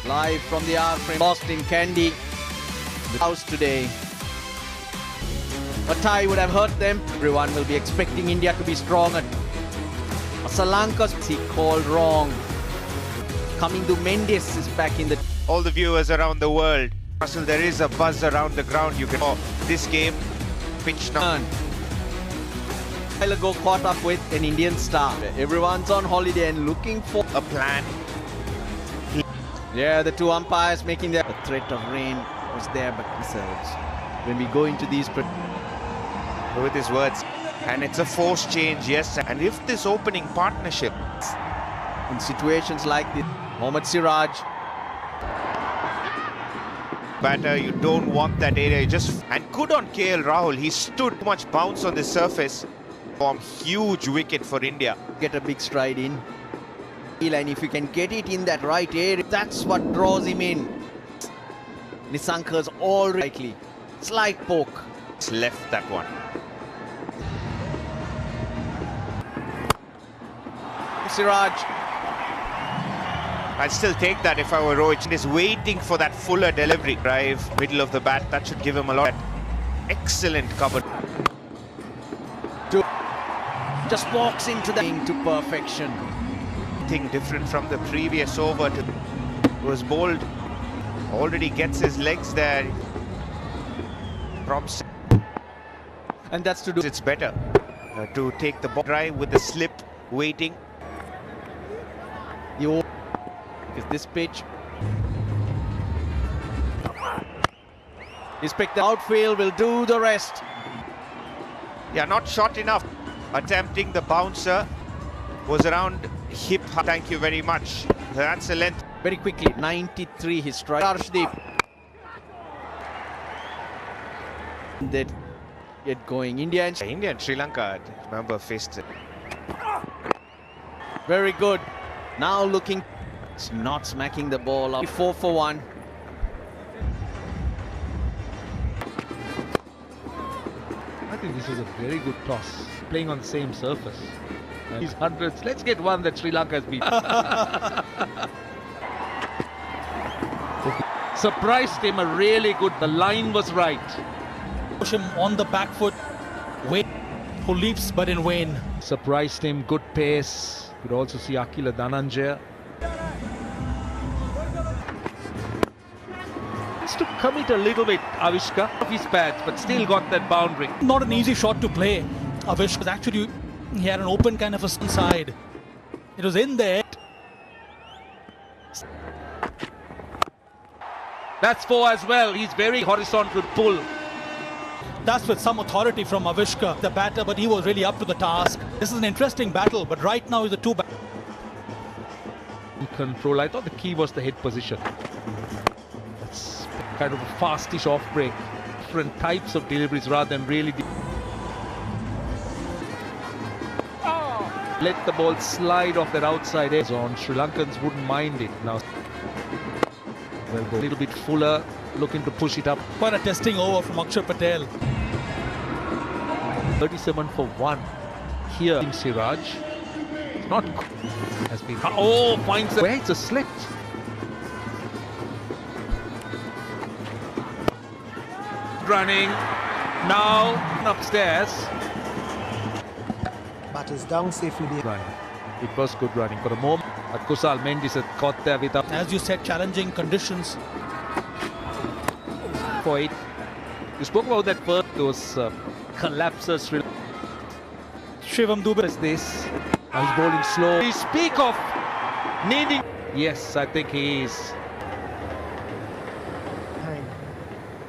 Live from the R frame, lost in Kandy. The house today. A tie would have hurt them. Everyone will be expecting India to be stronger. Sri Lanka's he called wrong. Coming to Mendes is back in the... All the viewers around the world. Russell, there is a buzz around the ground. You can... this game, pitch now. A while ago caught up with an Indian star. Everyone's on holiday and looking for A plan. Yeah, the two umpires making their... The threat of rain was there, but themselves. When we go into these... With his words. And it's a forced change, yes. And if this opening partnership... In situations like this, Mohammad Siraj. Batter, you don't want that area. And good on KL Rahul. He stood too much bounce on the surface. Huge wicket for India. Get a big stride in. And if you can get it in that right area, that's what draws him in. Nisanka's all likely. Slight poke. It's left that one. Siraj. I'd still take that if I were Rohit. He's waiting for that fuller delivery. Drive, middle of the bat, that should give him a lot. Excellent cover. Just walks into the to perfection. Thing different from the previous over. Was bowled. Already gets his legs there. Props. And that's to do. It's better to take the ball drive with the slip, waiting. Because this pitch is picked. The outfield will do the rest. Yeah, not short enough. Attempting the bouncer was around hip. Thank you very much. That's a length. Very quickly, 93 his strike. Arshdeep. They get going. India and Sri Lanka, remember, faced it. Very good. Now looking, it's not smacking the ball up. 4 for 1. I think this is a very good toss, playing on the same surface. These hundreds, let's get one that Sri Lanka has beaten. Surprised him, a really good, the line was right. Push him on the back foot. Wayne, who leaps but in vain. Surprised him, good pace. Could also see Akila Dhananjaya. Has to commit a little bit, Avishka, of his pads, but still got that boundary. Not an easy shot to play. Avish was actually, he had an open kind of a side. It was in there. That's 4 as well. He's very horizontal pull. That's with some authority from Avishka, the batter, but he was really up to the task. This is an interesting battle, but right now is the two Control. I thought the key was the head position. It's kind of a fastish off break. Different types of deliveries rather than really... Let the ball slide off that outside edge on. Sri Lankans wouldn't mind it now. Well, a little bit fuller, looking to push it up. Quite a testing over from Akshar Patel. 37 for 1 here in Siraj. Not has been. Oh, finds the way. It's a slit. Running now upstairs. Batters down safely. Running. It was good running for a moment. But Kusal Mendes had caught there with up. As you said, challenging conditions. For 8. You spoke about that first, those collapses. Shivam Dubey Is this? Now he's bowling slow. You speak of needing. Yes, I think he is.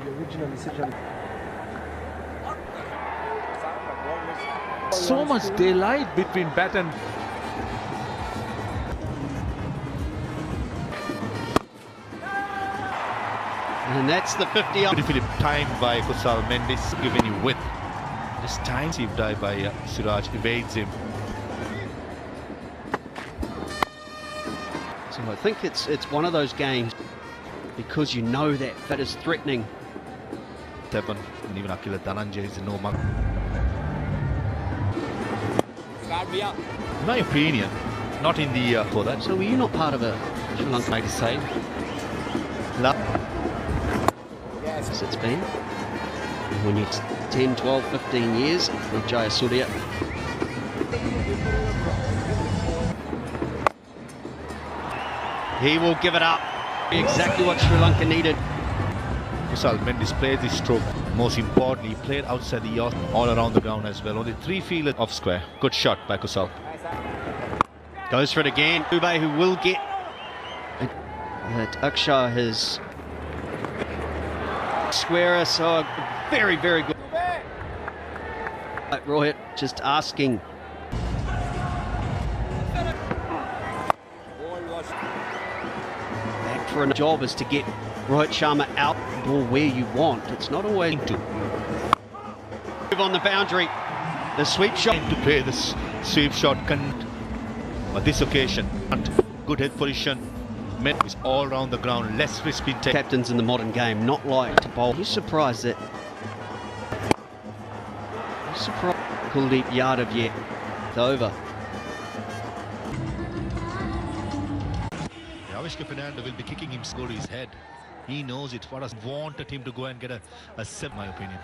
The original decision. So much daylight between bat and. And that's the 50 on. Beautifully timed by Kusal Mendes, giving you width. This time received dive by Siraj evades him. So I think it's one of those games because you know that that is threatening. 7 and even Akila Dhananjaya is in no mark. In my opinion, not in the for that. So were you not part of a Sri Lanka? I decide. Yes, it's been. When you're 10, 12, 15 years with Jayasuriya. He will give it up. Exactly what Sri Lanka needed. Kusal Mendis played this stroke. Most importantly, he played outside the yacht, all around the ground as well. Only 3 fielders off square. Good shot by Kusal. Goes for it again. Dubé, who will get that Akshar has squarer, so very, very good. Rohit just asking. Back for a job is to get Rohit Sharma out ball where you want. It's not always to move on the boundary. The sweep shot. To play this sweep shot on this occasion. And good head position. Met is all around the ground. Less risk being taken. Captains in the modern game not like to bowl. He's surprised that. He's surprised Kuldeep Yadav yet. It's over. Avishka Fernando will be kicking him score to his head. He knows it. What has wanted him to go and get a sip, my opinion.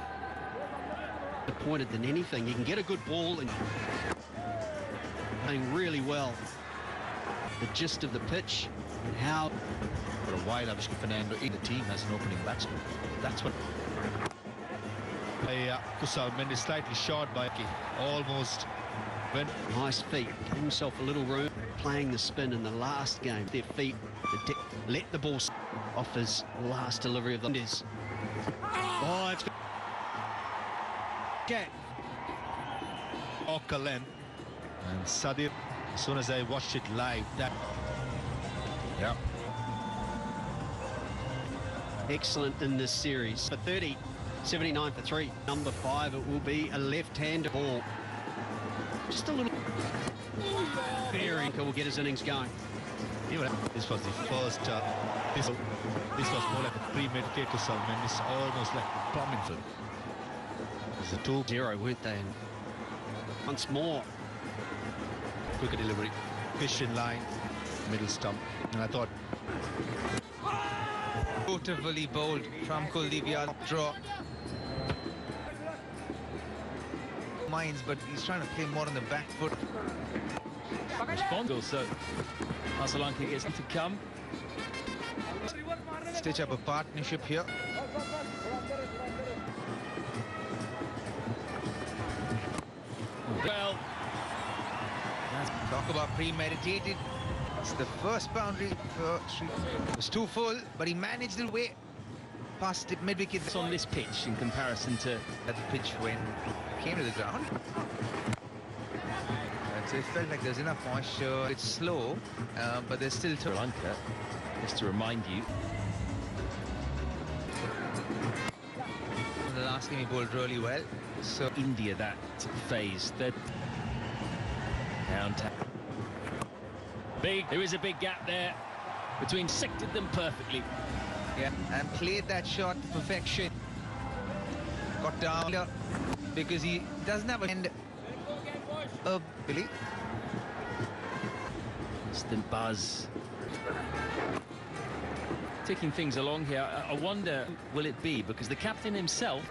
Disappointed than anything. You can get a good ball and playing really well. The gist of the pitch and how. For a while, Avishka Fernando in the team as an opening batsman. That's what. Kusal Mendis slightly short by almost. When nice feet, gave himself a little room, playing the spin in the last game. Their feet, let the ball off his last delivery of the Indies. Oh, it's good. Okay. Okalen and Sadir. As soon as I watched it live, that. Yeah. Excellent in this series. For 30, 79 for 3. Number 5, it will be a left-handed ball. Just a little. Very will get his innings going. This was the first. This was more like a premeditated Kusal Mendis, almost like plumbing field. It's a 2-0, weren't they? And once more. Quicker delivery, fish in line, middle stump, and I thought. Beautifully bowled from Kuldeep Yadav. Draw. Minds, but he's trying to play more on the back foot. Respond also. Sri Lanka gets to come. Stitch up a partnership here. Well, talk about premeditated. It's the first boundary for Sri. It was too full, but he managed it way past it mid-wicket. It's on this pitch in comparison to that pitch when it came to the ground. And so it felt like there's enough moisture. It's slow, but there's still Sri Lanka. Just to remind you, in the last game he bowled really well. So India that phase, that down tap. There is a big gap there between. Sectored them perfectly. Yeah, and played that shot to perfection. Got down because he doesn't have a end. Billy. Instant buzz. Taking things along here. I wonder, will it be? Because the captain himself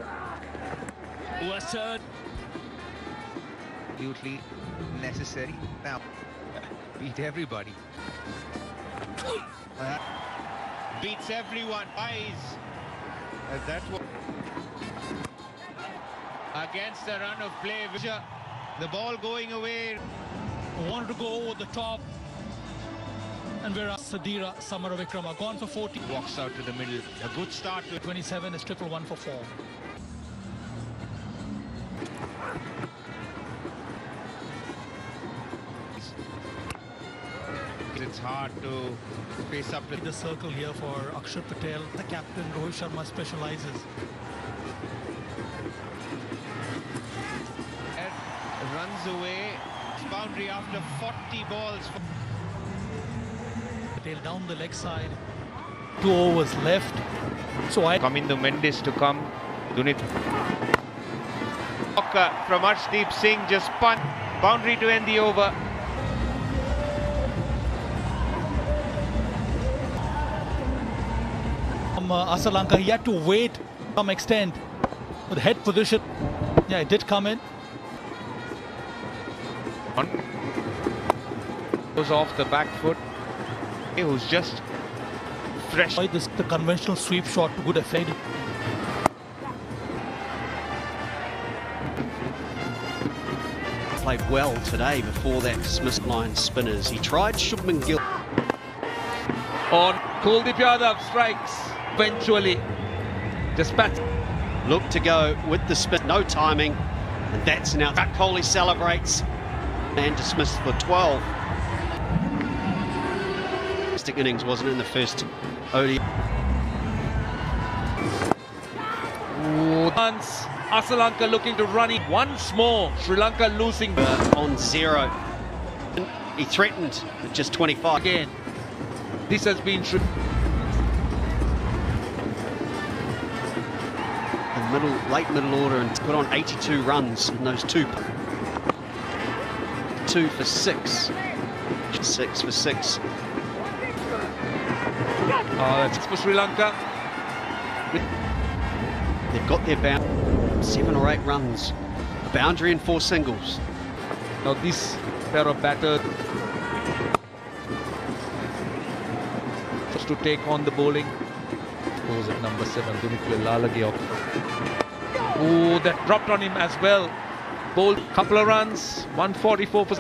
was turned. Absolutely necessary. Now, beat everybody. Beats everyone. Eyes. That was against the run of play. The ball going away. Wanted to go over the top. And whereas Sadira Samaravikrama gone for 40. Walks out to the middle. A good start to 27 is 111 for 4. It's hard to face up with The circle here for Akshar Patel. The captain, Rohit Sharma, specializes. runs away. Boundary after 40 balls. Patel down the leg side. 2 overs left. So I Coming to Mendis to come. Dunit. From Arshdeep Singh just spun. Boundary to end the over. from Sri Lanka. He had to wait to some extent with head position. Yeah, it did come in. Goes off the back foot. Who's just fresh. The conventional sweep shot to good effect. Played well today before that dismissed line spinners. He tried Shubman Gill. On Kuldeep Yadav strikes eventually. Dispatch. Look to go with the spin. No timing. And that's now. Kohli celebrates. And dismissed for 12. Innings wasn't in the first ODI. Once Sri Lanka looking to run it once more. Sri Lanka losing On 0. He threatened with just 25. again. This has been The late middle order and put on 82 runs in those 2 for 6. 6 for 6. Oh, that's for Sri Lanka. They've got their 7 or 8 runs, a boundary and 4 singles. Now this pair of batters just to take on the bowling. Goes at number 7, Lalage. Oh, that dropped on him as well. Bowled couple of runs, 144 for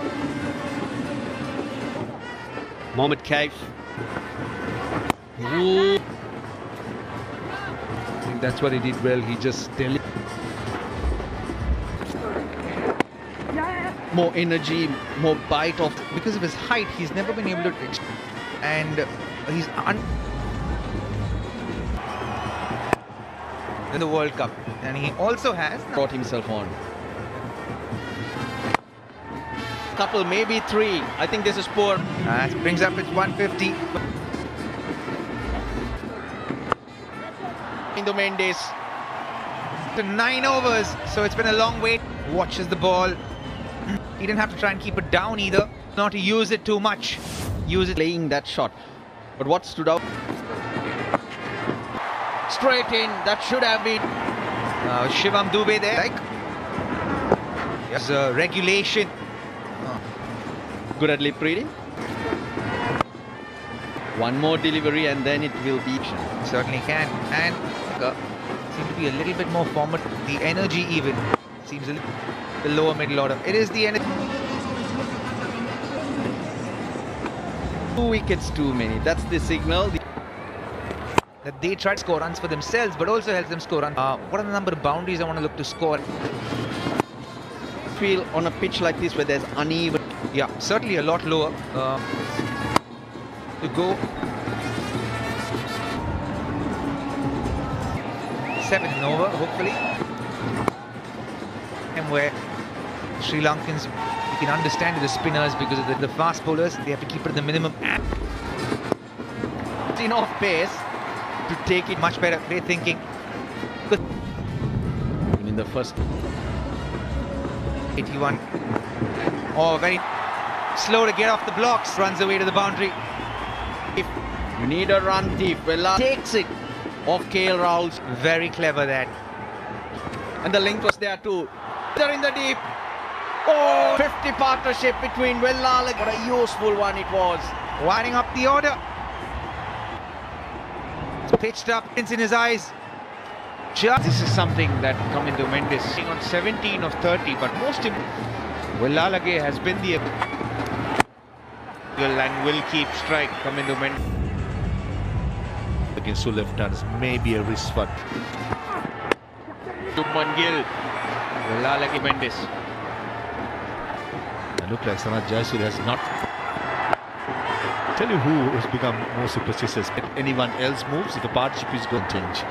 Mohammad Kaif. Ooh. I think that's what he did well. He just more energy, more bite off. Because of his height, he's never been able to... And he's in the World Cup. And he also has brought himself on. Couple, maybe 3. I think this is poor. That brings up its 150. Into Mendes. To 9 overs, so it's been a long wait. Watches the ball. He didn't have to try and keep it down either. Not to use it too much. Use it. Playing that shot. But what stood out? Straight in. That should have been. Shivam Dubey there. Like, yes, regulation. Good at lip reading. One more delivery and then it will be. Certainly can. And seem to be a little bit more formative. The energy even seems a little, the lower middle order. It is the energy. 2 wickets too many. That's the signal. That they try to score runs for themselves, but also helps them score runs. What are the number of boundaries I want to look to score? Feel on a pitch like this where there's uneven. Yeah, certainly a lot lower to go. 7 over, hopefully. And where Sri Lankans, you can understand the spinners because of the fast bowlers, they have to keep it at the minimum. It's enough pace to take it. Much better, great thinking. In the first 81. Oh, very slow to get off the blocks. Runs away to the boundary. If you need a run deep, Vella takes it off KL Rahul's. Very clever that. And the length was there too. They're in the deep. Oh, 50 partnership between Vella. What a useful one it was. Winding up the order. It's pitched up, it's in his eyes. This is something that come into Mendes. On 17 of 30, but most Lalage has been the and will keep strike come into Mendes. Against two left-handers, maybe a wrist foot. Shubman Gill, Lalage Mendes. It looked like Sanath Jayasuriya has not. Tell you who has become more superstitious. If anyone else moves, the partnership is going to change.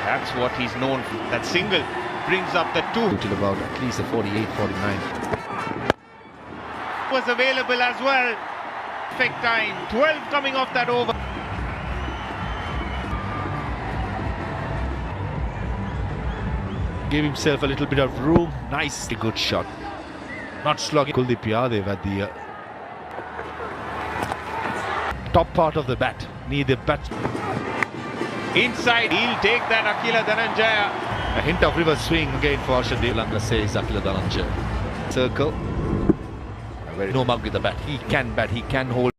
That's what he's known for. That single brings up the 2. Till about at least a 48, 49. Was available as well. Perfect time. 12 coming off that over. Gave himself a little bit of room. Nice, a good shot. Not slogging. Kuldeep Yadav at the top part of the bat. Need the bat. Inside, he'll take that Akila Dhananjaya. A hint of reverse swing again for Sri Lanka, says Akila Dhananjaya. Circle. No mug with the bat. He can bat. He can hold.